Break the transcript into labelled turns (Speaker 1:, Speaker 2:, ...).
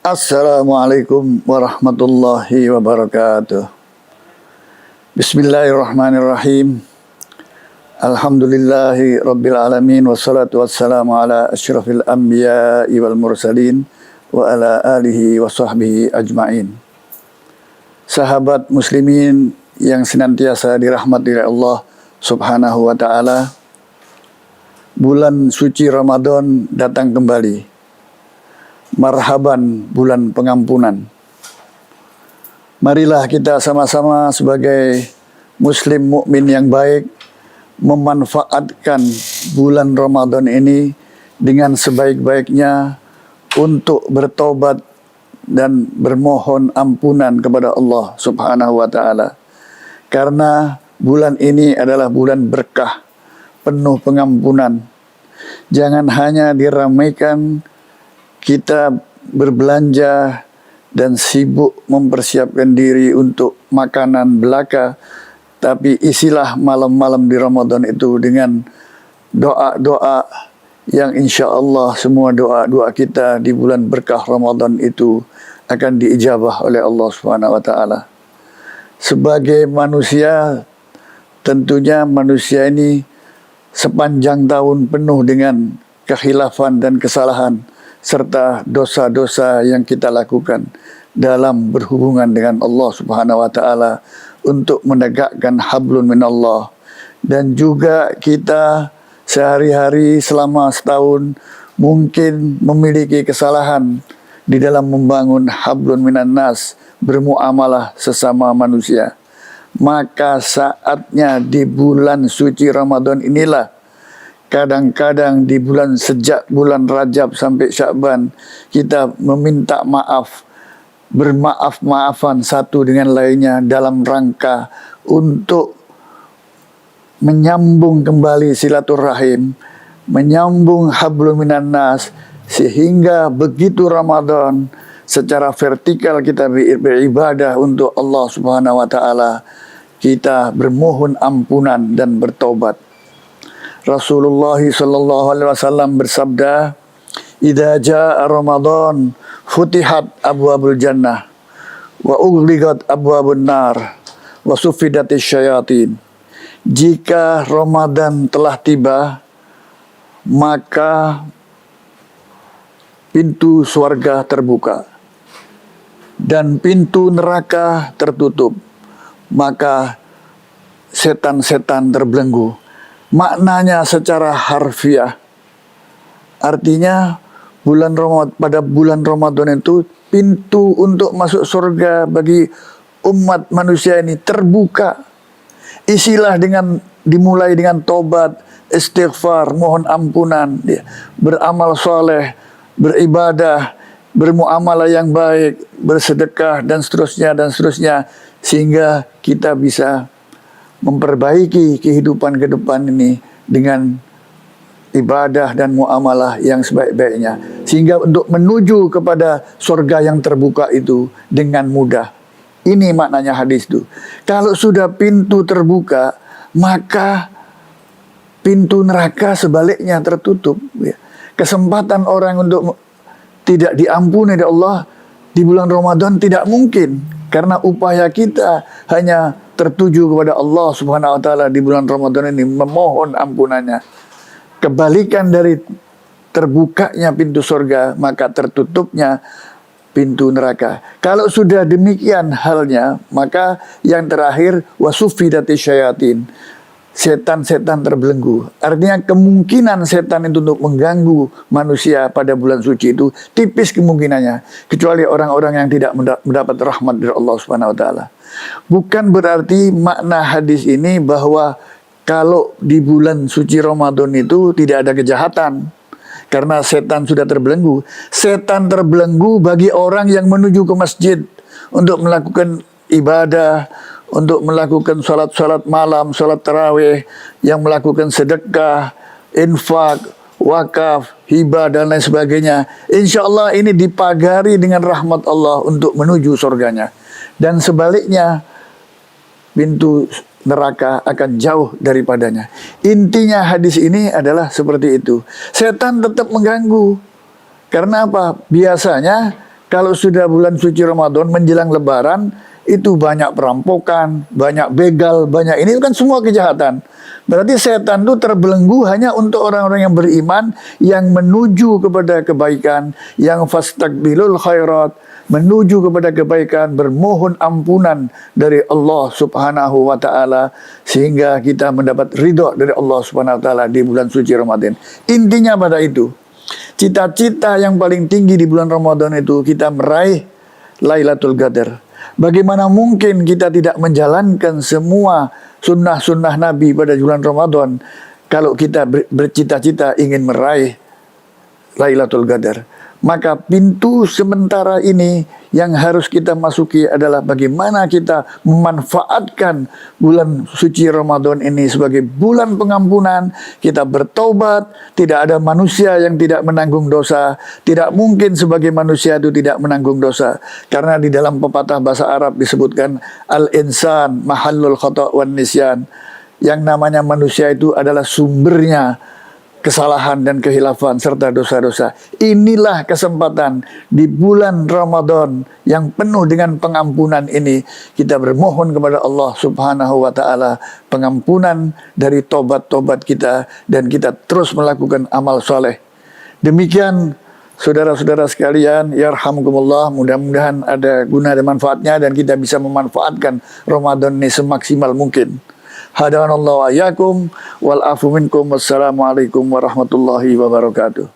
Speaker 1: Assalamualaikum warahmatullahi wabarakatuh. Bismillahirrahmanirrahim. Alhamdulillahi rabbil alamin. Wassalatu wassalamu ala asyrafil anbiya'i wal mursalin wa ala alihi wa sahbihi ajma'in. Sahabat muslimin yang senantiasa dirahmati oleh Allah subhanahu wa ta'ala, bulan suci Ramadan datang kembali. Marhaban bulan pengampunan. Marilah kita sama-sama sebagai muslim mukmin yang baik memanfaatkan bulan Ramadan ini dengan sebaik-baiknya untuk bertobat dan bermohon ampunan kepada Allah Subhanahu wa taala. Karena bulan ini adalah bulan berkah, penuh pengampunan. Jangan hanya diramaikan kita berbelanja dan sibuk mempersiapkan diri untuk makanan belaka, tapi isilah malam-malam di Ramadan itu dengan doa-doa yang insya Allah semua doa-doa kita di bulan berkah Ramadan itu akan diijabah oleh Allah Subhanahu wa taala. Sebagai manusia, tentunya manusia ini sepanjang tahun penuh dengan kekhilafan dan kesalahan serta dosa-dosa yang kita lakukan dalam berhubungan dengan Allah Subhanahu wa taala untuk menegakkan hablun minallah. Dan juga kita sehari-hari selama setahun mungkin memiliki kesalahan di dalam membangun hablun minan nas, bermuamalah sesama manusia. Maka saatnya di bulan suci Ramadan inilah, kadang-kadang di bulan sejak bulan Rajab sampai Sya'ban kita meminta maaf, bermaaf-maafan satu dengan lainnya dalam rangka untuk menyambung kembali silaturahim, menyambung hablum minan nas, sehingga begitu Ramadan secara vertikal kita beribadah untuk Allah Subhanahu wa taala, kita bermohon ampunan dan bertobat. Rasulullah sallallahu alaihi wasallam bersabda, "Idza jaa Ramadan futihat abwabul jannah wa ughliqat abwabun nar wa suffidatis syayatin." Jika Ramadan telah tiba, maka pintu surga terbuka dan pintu neraka tertutup, maka setan-setan terbelenggu. Maknanya secara harfiah, artinya pada bulan Ramadan itu pintu untuk masuk surga bagi umat manusia ini terbuka. Isilah dimulai dengan tobat, istighfar, mohon ampunan, beramal soleh, beribadah, bermuamalah yang baik, bersedekah dan seterusnya, sehingga kita bisa memperbaiki kehidupan ke depan ini dengan ibadah dan muamalah yang sebaik-baiknya, sehingga untuk menuju kepada surga yang terbuka itu dengan mudah. Ini maknanya hadis itu. Kalau sudah pintu terbuka, maka pintu neraka sebaliknya tertutup. Kesempatan orang untuk tidak diampuni oleh Allah di bulan Ramadan tidak mungkin, karena upaya kita hanya tertuju kepada Allah Subhanahu wa taala di bulan Ramadan ini, memohon ampunannya. Kebalikan dari terbukanya pintu surga, maka tertutupnya pintu neraka. Kalau sudah demikian halnya, maka yang terakhir wasuffidatis syayatin, setan-setan terbelenggu. Artinya kemungkinan setan itu untuk mengganggu manusia pada bulan suci itu tipis kemungkinannya, kecuali orang-orang yang tidak mendapat rahmat dari Allah Subhanahu wa taala. Bukan berarti makna hadis ini bahwa kalau di bulan suci Ramadan itu tidak ada kejahatan karena setan sudah terbelenggu. Setan terbelenggu bagi orang yang menuju ke masjid untuk melakukan ibadah, untuk melakukan salat malam, salat tarawih, yang melakukan sedekah, infak, wakaf, hibah dan lain sebagainya. Insya Allah ini dipagari dengan rahmat Allah untuk menuju surganya. Dan sebaliknya, pintu neraka akan jauh daripadanya. Intinya hadis ini adalah seperti itu. Setan tetap mengganggu. Karena apa? Biasanya kalau sudah bulan suci Ramadan menjelang Lebaran, itu banyak perampokan, banyak begal, banyak ini kan semua kejahatan. Berarti setan itu terbelenggu hanya untuk orang-orang yang beriman, yang menuju kepada kebaikan, yang fastaqbilul khairat, menuju kepada kebaikan, bermohon ampunan dari Allah Subhanahu wa taala sehingga kita mendapat ridha dari Allah Subhanahu wa taala di bulan suci Ramadan. Intinya pada itu. Cita-cita yang paling tinggi di bulan Ramadan itu kita meraih Lailatul Qadar. Bagaimana mungkin kita tidak menjalankan semua sunnah-sunnah Nabi pada bulan Ramadan kalau kita bercita-cita ingin meraih Lailatul Qadar? Maka pintu sementara ini yang harus kita masuki adalah bagaimana kita memanfaatkan bulan suci Ramadan ini sebagai bulan pengampunan. Kita bertaubat, tidak ada manusia yang tidak menanggung dosa. Tidak mungkin sebagai manusia itu tidak menanggung dosa. Karena di dalam pepatah bahasa Arab disebutkan al-insan mahallul khata' wan nisyan. Yang namanya manusia itu adalah sumbernya kesalahan dan kehilafan serta dosa-dosa. Inilah kesempatan di bulan Ramadan yang penuh dengan pengampunan ini. Kita bermohon kepada Allah Subhanahu wa taala pengampunan dari tobat-tobat kita dan kita terus melakukan amal soleh. Demikian saudara-saudara sekalian, yarhamukumullah, mudah-mudahan ada guna dan manfaatnya dan kita bisa memanfaatkan Ramadan ini semaksimal mungkin. Hadanallahu wa iyyakum wal afu minkum. Wassalamualaikum warahmatullahi wabarakatuh.